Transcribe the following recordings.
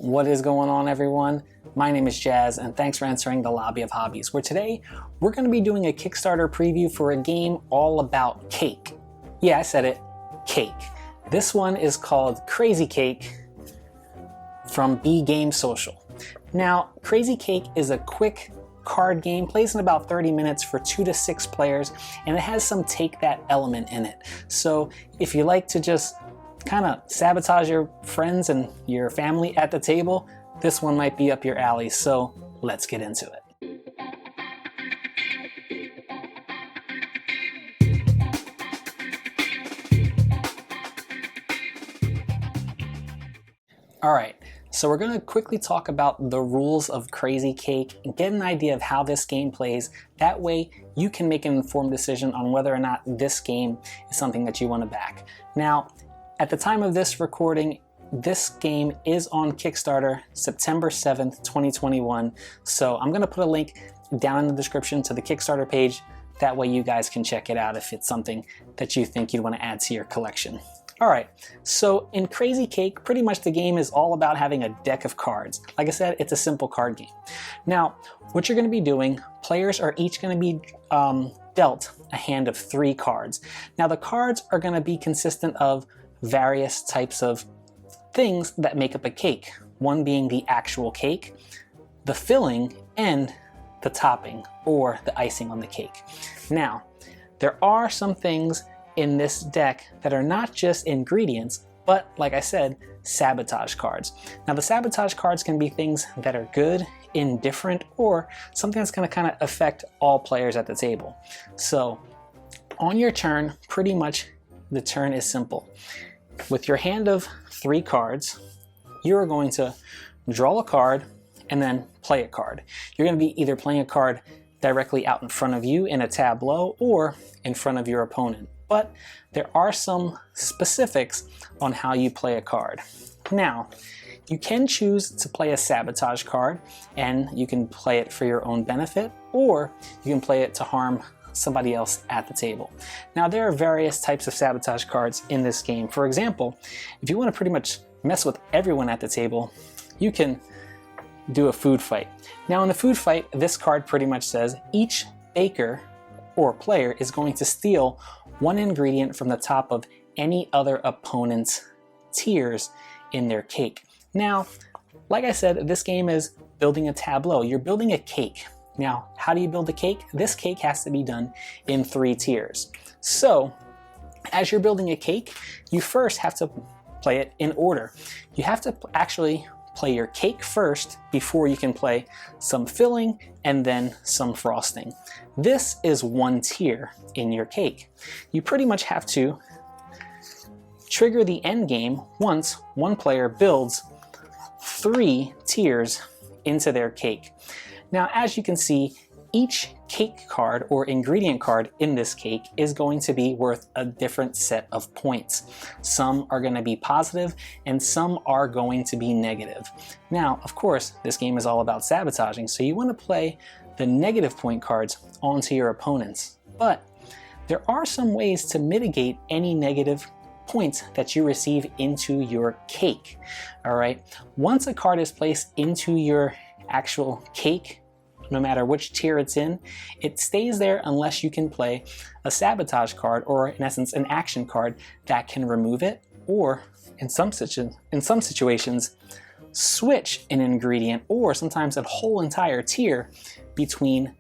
What is going on, everyone? My name is Jazz, and thanks for entering the Lobby of Hobbies, where today we're going to be doing a Kickstarter preview for a game all about cake. Yeah, I said it, cake. This one is called Crazy Cake from B Game Social. Now, Crazy Cake is a quick card game, plays in about 30 minutes for 2 to 6 players, and it has some take that element in it. So if you like to just kind of sabotage your friends and your family at the table, this one might be up your alley. So let's get into it. All right, so we're going to quickly talk about the rules of Crazy Cake and get an idea of how this game plays. That way you can make an informed decision on whether or not this game is something that you want to back. Now, at the time of this recording, this game is on Kickstarter September 7th, 2021. So I'm going to put a link down in the description to the Kickstarter page. That way you guys can check it out if it's something that you think you'd want to add to your collection. All right, so in Crazy Cake, pretty much the game is all about having a deck of cards. Like I said, it's a simple card game. Now, what you're going to be doing, players are each going to be dealt a hand of 3 cards. Now, the cards are going to be consistent of various types of things that make up a cake. One being the actual cake, the filling, and the topping or the icing on the cake. Now, there are some things in this deck that are not just ingredients, but like I said, sabotage cards. Now, the sabotage cards can be things that are good, indifferent, or something that's going to kind of affect all players at the table. So on your turn, pretty much the turn is simple. With your hand of 3 cards, you're going to draw a card and then play a card. You're going to be either playing a card directly out in front of you in a tableau or in front of your opponent. But there are some specifics on how you play a card. Now, you can choose to play a sabotage card, and you can play it for your own benefit, or you can play it to harm somebody else at the table. Now, there are various types of sabotage cards in this game. For example, if you want to pretty much mess with everyone at the table, you can do a food fight. Now, in the food fight, this card pretty much says each baker or player is going to steal 1 ingredient from the top of any other opponent's tiers in their cake. Now, like I said, this game is building a tableau. You're building a cake. Now, how do you build a cake? This cake has to be done in 3 tiers. So, as you're building a cake, you first have to play it in order. You have to actually play your cake first before you can play some filling and then some frosting. This is 1 tier in your cake. You pretty much have to trigger the end game once one player builds 3 tiers into their cake. Now, as you can see, each cake card or ingredient card in this cake is going to be worth a different set of points. Some are going to be positive and some are going to be negative. Now, of course, this game is all about sabotaging, so you want to play the negative point cards onto your opponents. But there are some ways to mitigate any negative points that you receive into your cake. All right, once a card is placed into your actual cake, no matter which tier it's in, it stays there unless you can play a sabotage card, or in essence an action card that can remove it, or in some situations switch an ingredient or sometimes a whole entire tier between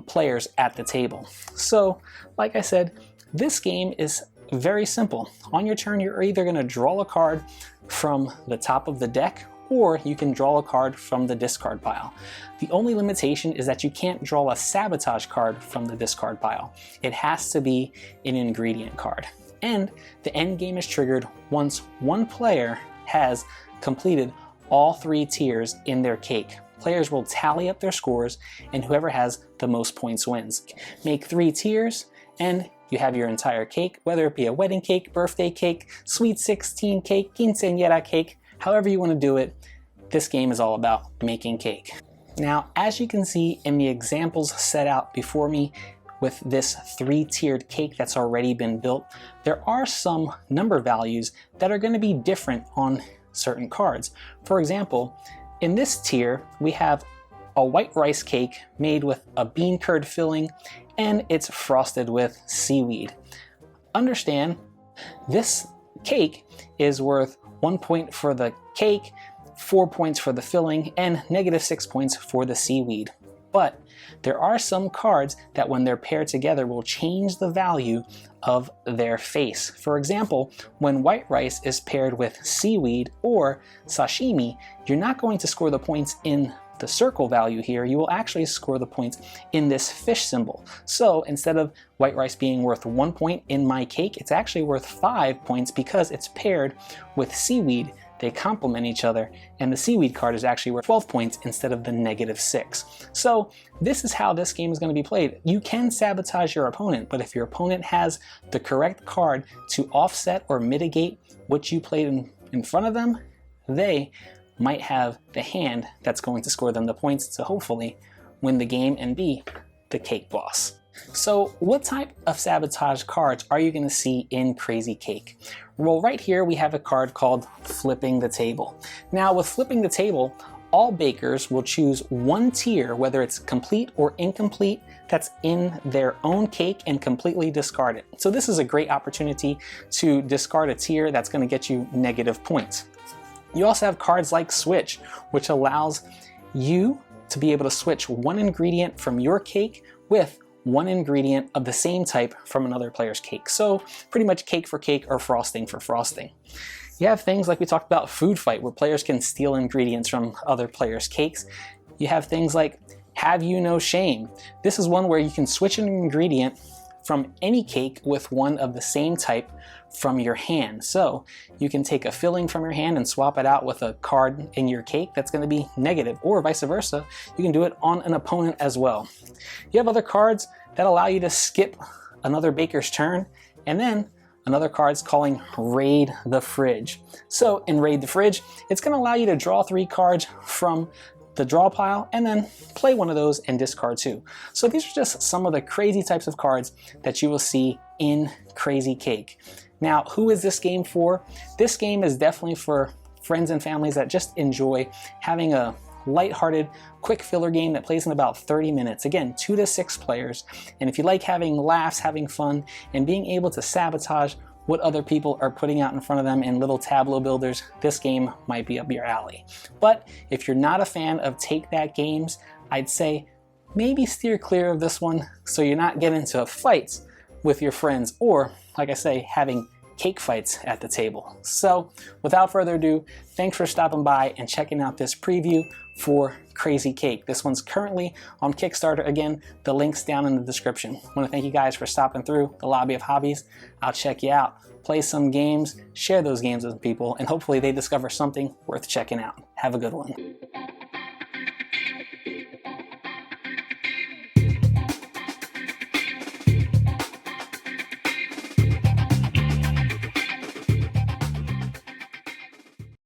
players at the table. So like I said, this game is very simple. On your turn, you're either going to draw a card from the top of the deck, or you can draw a card from the discard pile. The only limitation is that you can't draw a sabotage card from the discard pile. It has to be an ingredient card. And the end game is triggered once one player has completed all 3 tiers in their cake. Players will tally up their scores, and whoever has the most points wins. Make 3 tiers, and you have your entire cake, whether it be a wedding cake, birthday cake, sweet 16 cake, quinceañera cake, however you want to do it. This game is all about making cake. Now, as you can see in the examples set out before me with this 3-tiered cake that's already been built, there are some number values that are going to be different on certain cards. For example, in this tier, we have a white rice cake made with a bean curd filling, and it's frosted with seaweed. Understand, this cake is worth 1 point for the cake, 4 points for the filling, and -6 points for the seaweed. But there are some cards that when they're paired together will change the value of their face. For example, when white rice is paired with seaweed or sashimi, you're not going to score the points in the circle value here, you will actually score the points in this fish symbol. So instead of white rice being worth 1 point in my cake, it's actually worth 5 points because it's paired with seaweed. They complement each other, and the seaweed card is actually worth 12 points instead of the -6. So this is how this game is going to be played. You can sabotage your opponent, but if your opponent has the correct card to offset or mitigate what you played in front of them, they might have the hand that's going to score them the points to hopefully win the game and be the cake boss. So what type of sabotage cards are you going to see in Crazy Cake? Well, right here we have a card called Flipping the Table. Now with Flipping the Table, all bakers will choose one tier, whether it's complete or incomplete, that's in their own cake and completely discard it. So this is a great opportunity to discard a tier that's going to get you negative points. You also have cards like Switch, which allows you to be able to switch one ingredient from your cake with one ingredient of the same type from another player's cake. So pretty much cake for cake or frosting for frosting. You have things like we talked about Food Fight, where players can steal ingredients from other players' cakes. You have things like Have You No Shame. This is one where you can switch an ingredient from any cake with one of the same type from your hand. So you can take a filling from your hand and swap it out with a card in your cake that's going to be negative, or vice versa. You can do it on an opponent as well. You have other cards that allow you to skip another baker's turn, and then another card's calling Raid the Fridge. So in Raid the Fridge, it's going to allow you to draw 3 cards from the draw pile and then play one of those and discard 2. So these are just some of the crazy types of cards that you will see in Crazy Cake. Now, who is this game for? This game is definitely for friends and families that just enjoy having a lighthearted, quick filler game that plays in about 30 minutes. Again, 2 to 6 players. And if you like having laughs, having fun, and being able to sabotage what other people are putting out in front of them in little Tableau builders, this game might be up your alley. But if you're not a fan of take that games, I'd say maybe steer clear of this one so you're not getting into fights with your friends, or like I say, having cake fights at the table. So without further ado, thanks for stopping by and checking out this preview for Crazy Cake. This one's currently on Kickstarter. Again, the link's down in the description. I want to thank you guys for stopping through the Lobby of Hobbies. I'll check you out, play some games, share those games with people, and hopefully they discover something worth checking out. Have a good one.